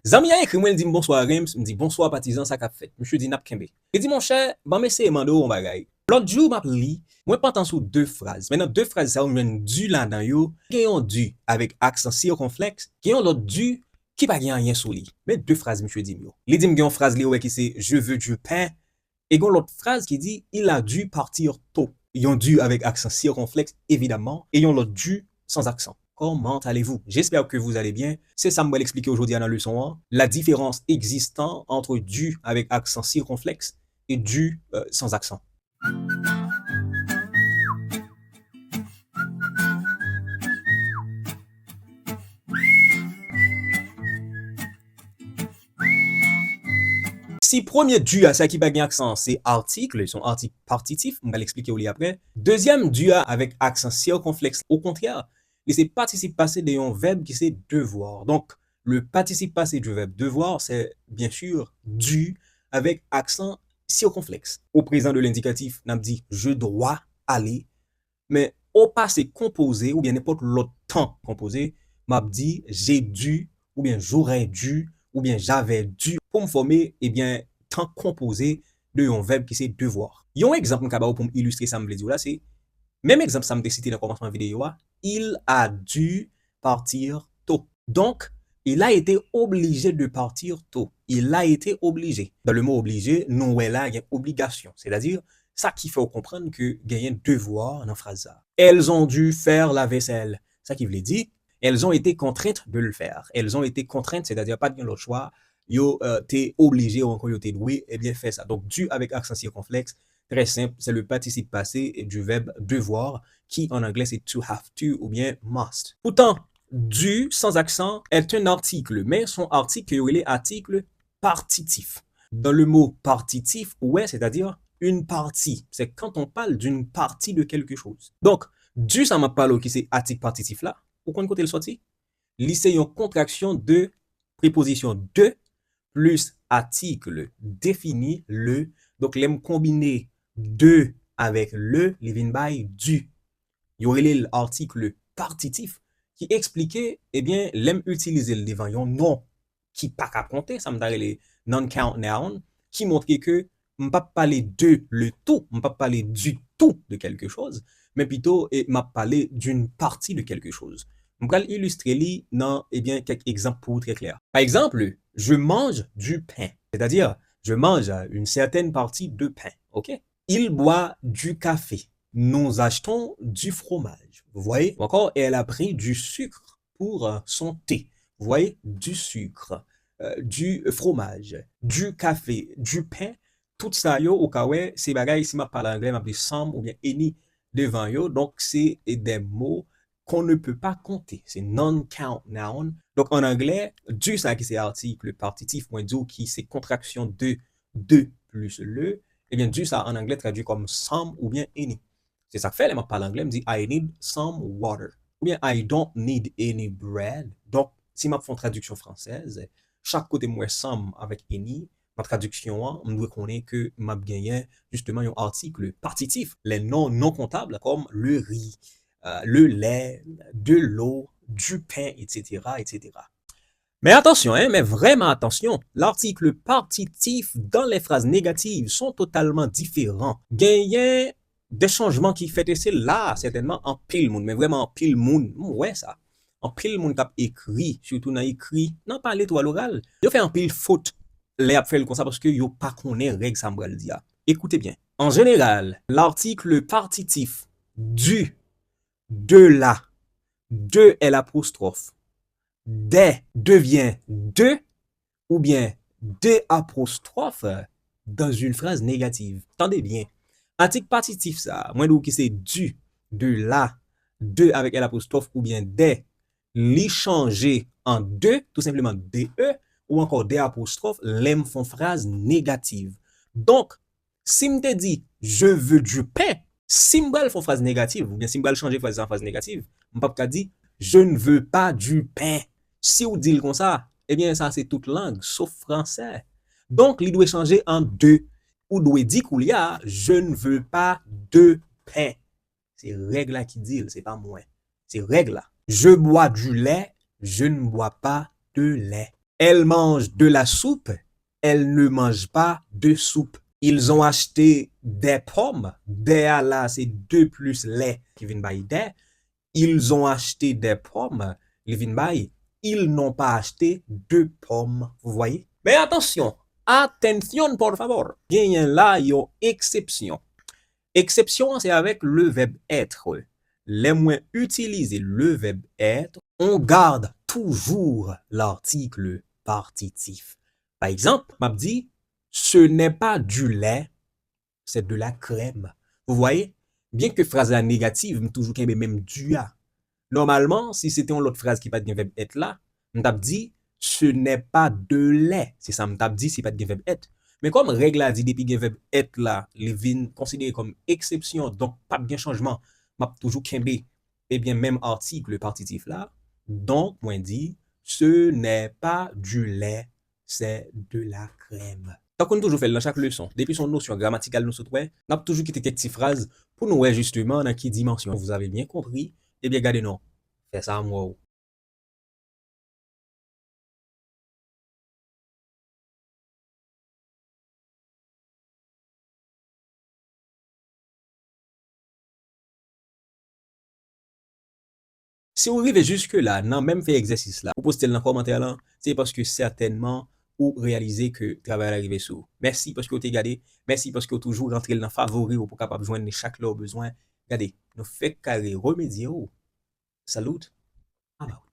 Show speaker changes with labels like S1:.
S1: Zami a écrit moi, il dit bonsoir Rems, il me dit bonsoir partisan, ça qu'a fait. Monsieur dit n'a kembe. Il dit mon cher, bon mais c'est mando on bagay. L'autre jour m'a li, moi pas sous deux phrases. Maintenant deux phrases ça on vient du là dans yo, qui ont du avec accent circonflexe, qui ont l'autre du qui pas rien sous lui. Mais deux phrases monsieur dit yo. Il dit une phrase li ouais qui c'est je veux du pain et gon l'autre phrase qui dit il a dû partir tôt. Ils ont dû avec accent circonflexe évidemment et ils ont l'autre dû sans accent. Comment allez-vous? J'espère que vous allez bien. C'est ça que je vais l'expliquer aujourd'hui dans la leçon 1. La différence existant entre dû avec accent circonflexe et dû sans accent. Si premier dû à ça qui pas accent, c'est article, son article partitif, on va l'expliquer au lit après. Deuxième dû avec accent circonflexe, au contraire, c'est participe passé d'un verbe qui c'est devoir. Donc, le participe passé du verbe devoir, c'est bien sûr dû avec accent circonflexe. Au présent de l'indicatif, on a dit je dois aller, mais au passé composé ou bien n'importe l'autre temps composé, m'a dit j'ai dû ou bien j'aurais dû ou bien j'avais dû pour me former bien temps composé de un verbe qui c'est devoir. Un exemple pour illustrer ça me dire là c'est même exemple ça me cité dans le commencement vidéo, il a dû partir tôt. Donc, il a été obligé de partir tôt. Il a été obligé. Dans le mot obligé, nous là, il y a obligation. C'est-à-dire, ça qui fait comprendre que il y a un devoir dans la phrase. Elles ont dû faire la vaisselle. Ça qui veut dire, elles ont été contraintes de le faire. Elles ont été contraintes, c'est-à-dire pas de l'autre choix. Yo, t'es obligé ou encore yo t'es doué, eh bien, fais ça. Donc, dû avec accent circonflexe, très simple, c'est le participe passé du verbe devoir, qui en anglais c'est to have to ou bien must. Pourtant, dû sans accent est un article, mais son article est article partitif. Dans le mot partitif, ouais, c'est-à-dire une partie. C'est quand on parle d'une partie de quelque chose. Donc, dû ça m'a parlé qui c'est article partitif là. Pourquoi côté le sorti? C'est une contraction de préposition de plus article défini le. Donc, l'aime combiner de avec le, les vin by du. Il y aurait l'article partitif qui expliquait, eh bien, l'aime utiliser le devant un nom qui pas qu'à compter, ça me donne les non-count noun, qui montrait que on pas parler de le tout, on pas parler du tout de quelque chose, mais plutôt m'a parlé d'une partie de quelque chose. On va illustrer dans quelques exemples pour très clair. Par exemple, je mange du pain, c'est-à-dire je mange une certaine partie de pain, ok? Il boit du café. Nous achetons du fromage. Vous voyez? Encore, elle a pris du sucre pour son thé. Vous voyez? Du sucre, du fromage, du café, du pain. Tout ça, yo, au cas où, c'est bagaille, si ma parle anglais, m'a dit some ou bien any devant yo. Donc, c'est des mots qu'on ne peut pas compter. C'est non-count noun. Donc, en anglais, du ça qui c'est article partitif, moins du qui c'est contraction de plus le. Eh bien, du ça en anglais traduit comme some ou bien any. C'est ça que fait, elle m'a parlé anglais, me dit I need some water. Ou bien I don't need any bread. Donc, si ma font traduction française, chaque côté moi some avec any, ma traduction, on doit connaître que m'a gagné justement un article partitif, les noms non comptables comme le riz, le lait, de l'eau, du pain, etc., etc. Mais attention, mais vraiment attention, l'article partitif dans les phrases négatives sont totalement différents. Gagner des changements qui fait c'est là, certainement, en pile monde, mais vraiment en pile monde, ouais ça. En pile monde qui a écrit, surtout dans écrit, non pas l'étoile l'oral, il fait en pile faute, les a fait comme ça parce que yo pas connaît règle ça me dire. Écoutez bien. En général, l'article partitif du, de la, de est l'apostrophe, des devient de ou bien des apostrophes dans une phrase négative. Attendez bien. Article partitif ça, moi donc c'est du, de la, de avec l'apostrophe ou bien des, les changer en de, tout simplement de, ou encore des apostrophes, l'aime font phrase négative. Donc, si me te dit je veux du pain, si me font phrase négative, ou bien si me changer phrase en phrase négative, me pas dit je ne veux pas du pain. Si vous dites comme ça, eh bien, ça, c'est toute langue, sauf français. Donc, il doit changer en deux. Ou doit dire qu'il y a, je ne veux pas de pain. C'est règle là qui dit, c'est pas moi. C'est règle là. Je bois du lait, je ne bois pas de lait. Elle mange de la soupe, elle ne mange pas de soupe. Ils ont acheté des pommes. Des là, c'est 2 plus lait qui viennent by des. Ils ont acheté des pommes. Les viennent by. Ils n'ont pas acheté de pommes. Vous voyez? Mais attention. Attention, por favor. Bien là, il y a une exception. Exception, c'est avec le verbe être. Les moins utiliser le verbe être, on garde toujours l'article partitif. Par exemple, m'a dit, ce n'est pas du lait, c'est de la crème. Vous voyez? Bien que phrase la négative, mais toujours qu'il y ait même du a. Normalement, si c'était une autre phrase qui pas de verbe être là, on t'a dit, ce n'est pas de lait. C'est ça, on t'a dit, c'est pas de verbe être. Mais comme règle a dit, depuis que verbe être là, les vins considéré comme exception, donc pas bien changement, m'a toujours kembe, eh bien, même article, le partitif là, donc, moi dit, ce n'est pas du lait, c'est de la crème. Donc, on toujours fait dans chaque leçon. Depuis son notion grammaticale, nous sommes on a toujours quitté quelques petites phrases pour nous voir justement dans quelle dimension. Vous avez bien compris. Eh bien, regardez, non. Fais ça à moi. Si vous arrivez jusque-là, non, même fait exercice là, vous postez dans le commentaire là, c'est parce que certainement, vous réalisez que le travail est arrivé sur. Merci parce que vous avez regardé. Merci parce que vous toujours rentré dans le favori pour capable joindre chaque lot besoin. Regardez, nous fait carré remédier. Salut. Ah bah.